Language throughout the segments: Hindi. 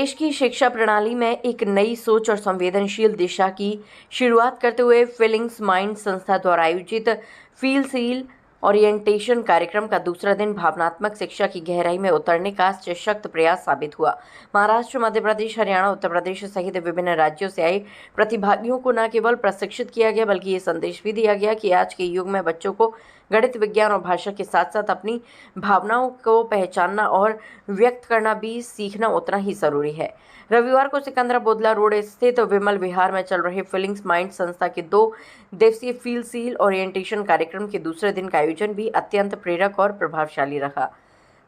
देश की शिक्षा प्रणाली में एक नई सोच और संवेदनशील दिशा की शुरुआत करते हुए फीलिंग्स माइंड संस्था द्वारा आयोजित फील सील ओरिएंटेशन कार्यक्रम का दूसरा दिन भावनात्मक शिक्षा की गहराई में उतरने का सशक्त प्रयास साबित हुआ। महाराष्ट्र, मध्य प्रदेश, हरियाणा, उत्तर प्रदेश सहित विभिन्न राज्यों से आए प्रतिभागियों को न केवल प्रशिक्षित किया गया बल्कि ये संदेश भी दिया गया कि आज के युग में बच्चों को गणित, विज्ञान और भाषा के साथ साथ अपनी भावनाओं को पहचानना और व्यक्त करना भी सीखना उतना ही जरूरी है। रविवार को सिकंदराबोदला रोड स्थित विमल विहार में चल रहे फीलिंग्स माइंड संस्था के 2 दिवसीय फील सील ओरिएंटेशन कार्यक्रम के दूसरे दिन का आयोजन भी अत्यंत प्रेरक और प्रभावशाली रहा।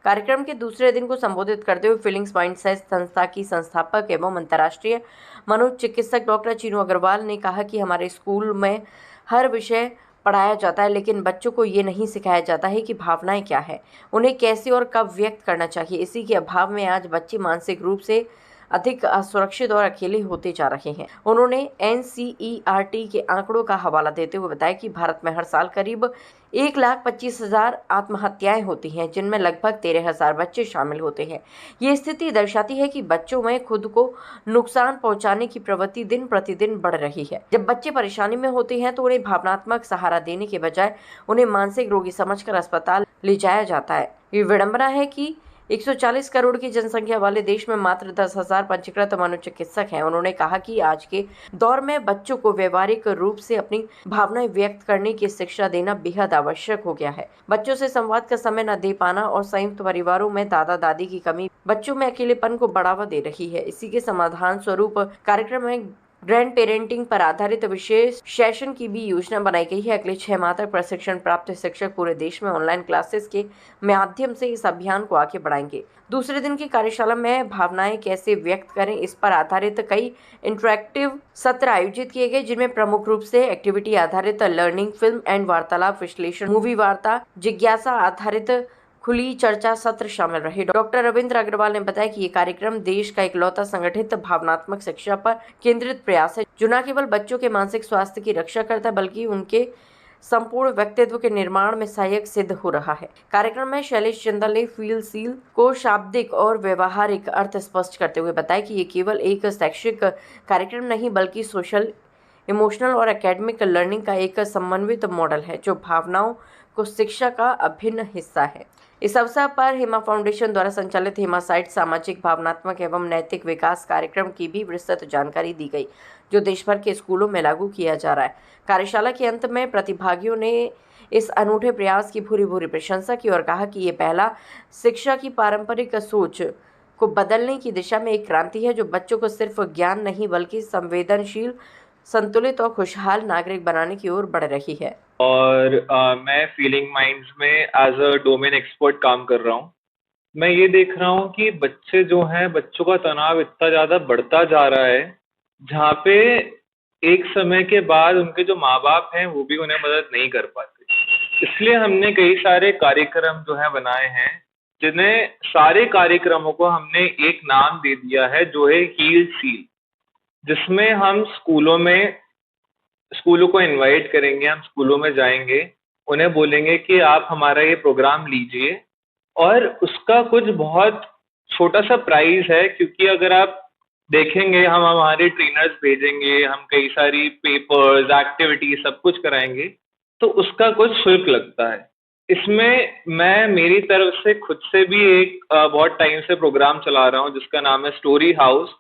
कार्यक्रम के दूसरे दिन को संबोधित करते हुए फीलिंग्स माइंड संस्था की संस्थापक एवं अंतर्राष्ट्रीय मनोचिकित्सक डॉक्टर चीनू अग्रवाल ने कहा कि हमारे स्कूल में हर विषय पढ़ाया जाता है, लेकिन बच्चों को ये नहीं सिखाया जाता है कि भावनाएं क्या है, उन्हें कैसे और कब व्यक्त करना चाहिए। इसी के अभाव में आज बच्चे मानसिक रूप से अधिक असुरक्षित और अकेले होते जा रहे हैं। उन्होंने NCERT के आंकड़ों का हवाला देते हुए बताया कि भारत में हर साल करीब 1,25,000 आत्महत्याएं होती हैं, जिनमें लगभग 13,000 बच्चे शामिल होते हैं। ये स्थिति दर्शाती है कि बच्चों में खुद को नुकसान पहुंचाने की प्रवृत्ति दिन प्रतिदिन बढ़ रही है। जब बच्चे परेशानी में होते हैं तो उन्हें भावनात्मक सहारा देने के बजाय उन्हें मानसिक रोगी समझकर अस्पताल ले जाया जाता है। ये विडंबना है कि 140 करोड़ की जनसंख्या वाले देश में मात्र 10,000 पंजीकृत मनोचिकित्सक हैं। उन्होंने कहा कि आज के दौर में बच्चों को व्यवहारिक रूप से अपनी भावनाएं व्यक्त करने की शिक्षा देना बेहद आवश्यक हो गया है। बच्चों से संवाद का समय न दे पाना और संयुक्त परिवारों में दादा दादी की कमी बच्चों में अकेलेपन को बढ़ावा दे रही है। इसी के समाधान स्वरूप कार्यक्रम में ग्रैंड पेरेंटिंग पर आधारित विशेष सेशन की भी योजना बनाई गई है। अगले 6 माह तक प्रशिक्षण प्राप्त शिक्षक पूरे देश में ऑनलाइन क्लासेस के माध्यम से इस अभियान को आगे बढ़ाएंगे। दूसरे दिन की कार्यशाला में भावनाएं कैसे व्यक्त करें, इस पर आधारित कई इंटरैक्टिव सत्र आयोजित किए गए, जिनमें प्रमुख रूप से एक्टिविटी आधारित लर्निंग, फिल्म एंड वार्तालाप विश्लेषण, मूवी वार्ता, जिज्ञासा आधारित खुली चर्चा सत्र शामिल रहे। डॉक्टर रविंद्र अग्रवाल ने बताया कि ये कार्यक्रम देश का इकलौता संगठित भावनात्मक शिक्षा पर केंद्रित प्रयास है, जो न केवल बच्चों के मानसिक स्वास्थ्य की रक्षा करता है बल्कि उनके संपूर्ण व्यक्तित्व के निर्माण में सहायक सिद्ध हो रहा है। कार्यक्रम में शैलेश जिंदल ने फील सील को शाब्दिक और व्यवहारिक अर्थ स्पष्ट करते हुए बताया कि ये केवल एक शैक्षिक कार्यक्रम नहीं बल्कि सोशल, इमोशनल और एकेडमिक लर्निंग का एक समन्वित मॉडल है, जो भावनाओं को शिक्षा का अभिन्न हिस्सा है। इस अवसर पर हेमा फाउंडेशन द्वारा संचालित हेमा साइट सामाजिक, भावनात्मक एवं नैतिक विकास कार्यक्रम की भी विस्तृत जानकारी दी गई, जो देश भर के स्कूलों में लागू किया जा रहा है। कार्यशाला के अंत में प्रतिभागियों ने इस अनूठे प्रयास की भूरी भूरी प्रशंसा की और कहा कि ये पहला शिक्षा की पारंपरिक सोच को बदलने की दिशा में एक क्रांति है, जो बच्चों को सिर्फ ज्ञान नहीं बल्कि संवेदनशील, संतुलित और खुशहाल नागरिक बनाने की ओर बढ़ रही है। और मैं फीलिंग माइंड्स में एज अ डोमेन एक्सपर्ट काम कर रहा हूँ। मैं ये देख रहा हूँ कि बच्चे जो हैं, बच्चों का तनाव इतना ज़्यादा बढ़ता जा रहा है, जहाँ पे एक समय के बाद उनके जो माँ बाप हैं वो भी उन्हें मदद नहीं कर पाते। इसलिए हमने कई सारे कार्यक्रम जो है बनाए हैं, जिन्हें सारे कार्यक्रमों को हमने एक नाम दे दिया है, जो है हील सील, जिसमें हम स्कूलों को इनवाइट करेंगे। हम स्कूलों में जाएंगे, उन्हें बोलेंगे कि आप हमारा ये प्रोग्राम लीजिए, और उसका कुछ बहुत छोटा सा प्राइस है, क्योंकि अगर आप देखेंगे हम हमारे ट्रेनर्स भेजेंगे, हम कई सारी पेपर्स, एक्टिविटी सब कुछ कराएंगे, तो उसका कुछ शुल्क लगता है। इसमें मैं मेरी तरफ से खुद से भी एक बहुत टाइम से प्रोग्राम चला रहा हूँ, जिसका नाम है स्टोरी हाउस,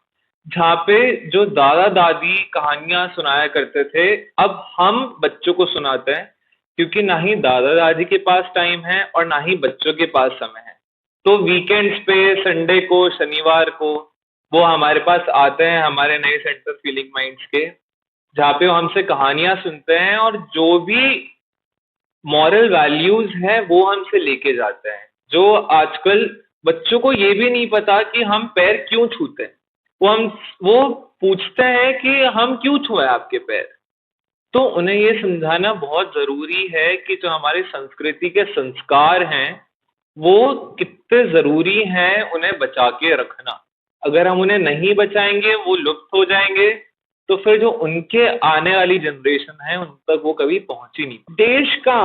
जहाँ पे जो दादा दादी कहानियां सुनाया करते थे, अब हम बच्चों को सुनाते हैं, क्योंकि ना ही दादा दादी के पास टाइम है और ना ही बच्चों के पास समय है। तो वीकेंड्स पे, संडे को, शनिवार को वो हमारे पास आते हैं, हमारे नए सेंटर फीलिंग माइंड्स के, जहाँ पे वो हमसे कहानियां सुनते हैं और जो भी मॉरल वैल्यूज हैं वो हमसे लेके जाते हैं। जो आजकल बच्चों को ये भी नहीं पता कि हम पैर क्यों छूते हैं, वो पूछते हैं कि हम क्यों छुए आपके पैर। तो उन्हें ये समझाना बहुत जरूरी है कि जो हमारी संस्कृति के संस्कार हैं वो कितने जरूरी हैं, उन्हें बचा के रखना। अगर हम उन्हें नहीं बचाएंगे, वो लुप्त हो जाएंगे, तो फिर जो उनके आने वाली जनरेशन है उन तक वो कभी पहुंच ही नहीं। देश का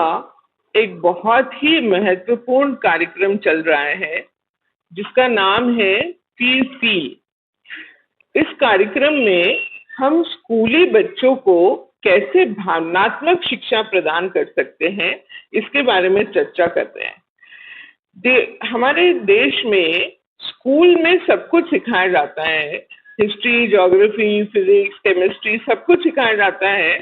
एक बहुत ही महत्वपूर्ण कार्यक्रम चल रहा है, जिसका नाम है फील सील। इस कार्यक्रम में हम स्कूली बच्चों को कैसे भावनात्मक शिक्षा प्रदान कर सकते हैं, इसके बारे में चर्चा कर रहे हैं। हमारे देश में स्कूल में सब कुछ सिखाया जाता है, हिस्ट्री, ज्योग्राफी, फिजिक्स, केमिस्ट्री, सब कुछ सिखाया जाता है,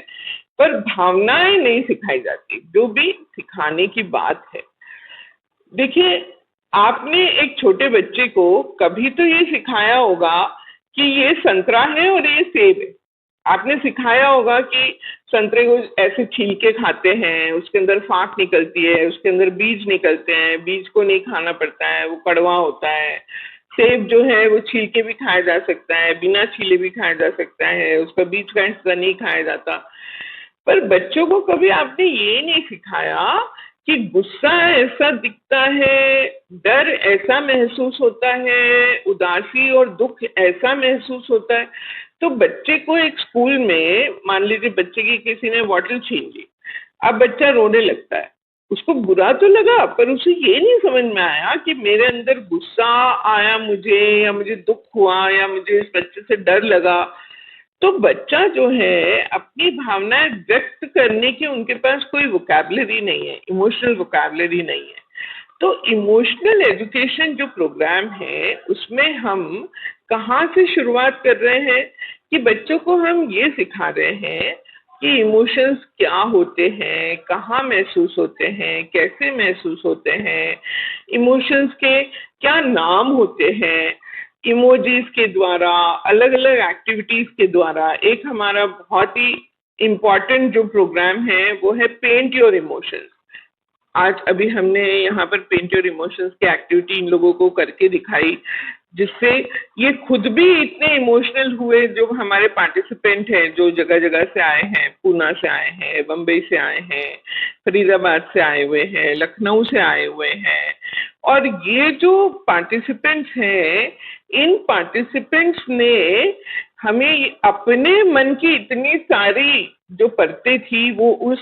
पर भावनाएं नहीं सिखाई जाती, जो भी सिखाने की बात है। देखिए, आपने एक छोटे बच्चे को कभी तो ये सिखाया होगा कि ये संतरा है और ये सेब है। आपने सिखाया होगा कि संतरे को ऐसे छील के खाते हैं, उसके अंदर फाक निकलती है, उसके अंदर बीज निकलते हैं, बीज को नहीं खाना पड़ता है, वो कड़वा होता है। सेब जो है वो छील के भी खाया जा सकता है, बिना छीले भी खाया जा सकता है, उसका बीज का हिस्सा नहीं खाया जाता। पर बच्चों को कभी आपने ये नहीं सिखाया कि गुस्सा ऐसा दिखता है, डर ऐसा महसूस होता है, उदासी और दुख ऐसा महसूस होता है। तो बच्चे को एक स्कूल में, मान लीजिए बच्चे की किसी ने बॉटल छीन ली, अब बच्चा रोने लगता है, उसको बुरा तो लगा, पर उसे ये नहीं समझ में आया कि मेरे अंदर गुस्सा आया मुझे, या मुझे दुख हुआ, या मुझे इस बच्चे से डर लगा। तो बच्चा जो है अपनी भावनाएं व्यक्त करने की उनके पास कोई वोकैबुलरी नहीं है, इमोशनल वोकैबुलरी नहीं है। तो इमोशनल एजुकेशन जो प्रोग्राम है, उसमें हम कहाँ से शुरुआत कर रहे हैं कि बच्चों को हम ये सिखा रहे हैं कि इमोशंस क्या होते हैं, कहाँ महसूस होते हैं, कैसे महसूस होते हैं, इमोशंस के क्या नाम होते हैं, इमोजीज के द्वारा, अलग अलग एक्टिविटीज के द्वारा। एक हमारा बहुत ही इम्पॉर्टेंट जो प्रोग्राम है वो है पेंट योर इमोशंस। आज अभी हमने यहाँ पर पेंट योर इमोशंस की एक्टिविटी इन लोगों को करके दिखाई, जिससे ये खुद भी इतने इमोशनल हुए। जो हमारे पार्टिसिपेंट हैं, जो जगह जगह से आए हैं, पूना से आए हैं, बम्बई से आए हैं, फरीदाबाद से आए हुए हैं, लखनऊ से आए हुए हैं, और ये जो पार्टिसिपेंट्स हैं, इन पार्टिसिपेंट्स ने हमें अपने मन की इतनी सारी जो परतें थी वो उस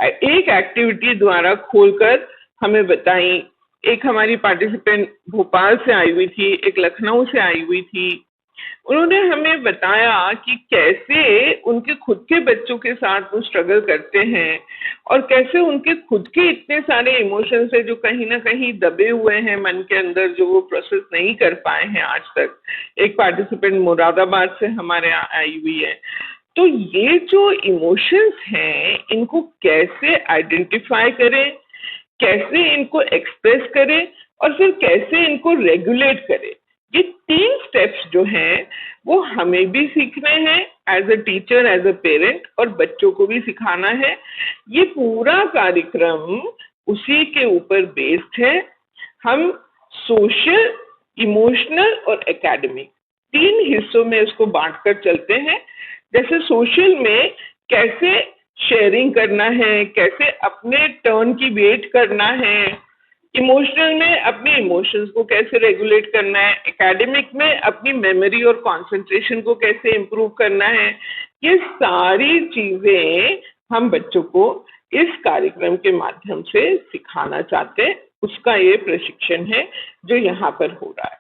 एक एक्टिविटी द्वारा खोलकर हमें बताई। एक हमारी पार्टिसिपेंट भोपाल से आई हुई थी, एक लखनऊ से आई हुई थी। उन्होंने हमें बताया कि कैसे उनके खुद के बच्चों के साथ वो स्ट्रगल करते हैं, और कैसे उनके खुद के इतने सारे इमोशंस है जो कहीं ना कहीं दबे हुए हैं मन के अंदर, जो वो प्रोसेस नहीं कर पाए हैं आज तक। एक पार्टिसिपेंट मुरादाबाद से हमारे यहाँ आई हुई है। तो ये जो इमोशंस हैं, इनको कैसे आइडेंटिफाई करें, कैसे इनको एक्सप्रेस करें, और फिर कैसे इनको रेगुलेट करें, ये 3 स्टेप्स जो हैं वो हमें भी सीखने हैं as a teacher, as a parent, और बच्चों को भी सिखाना है। ये पूरा कार्यक्रम उसी के ऊपर बेस्ड है। हम सोशल, इमोशनल और एकेडमिक 3 हिस्सों में इसको बांटकर चलते हैं। जैसे सोशल में कैसे शेयरिंग करना है, कैसे अपने टर्न की वेट करना है, इमोशनल में अपने इमोशंस को कैसे रेगुलेट करना है, एकेडमिक में अपनी मेमोरी और कंसंट्रेशन को कैसे इम्प्रूव करना है, ये सारी चीजें हम बच्चों को इस कार्यक्रम के माध्यम से सिखाना चाहते हैं। उसका ये प्रशिक्षण है जो यहाँ पर हो रहा है।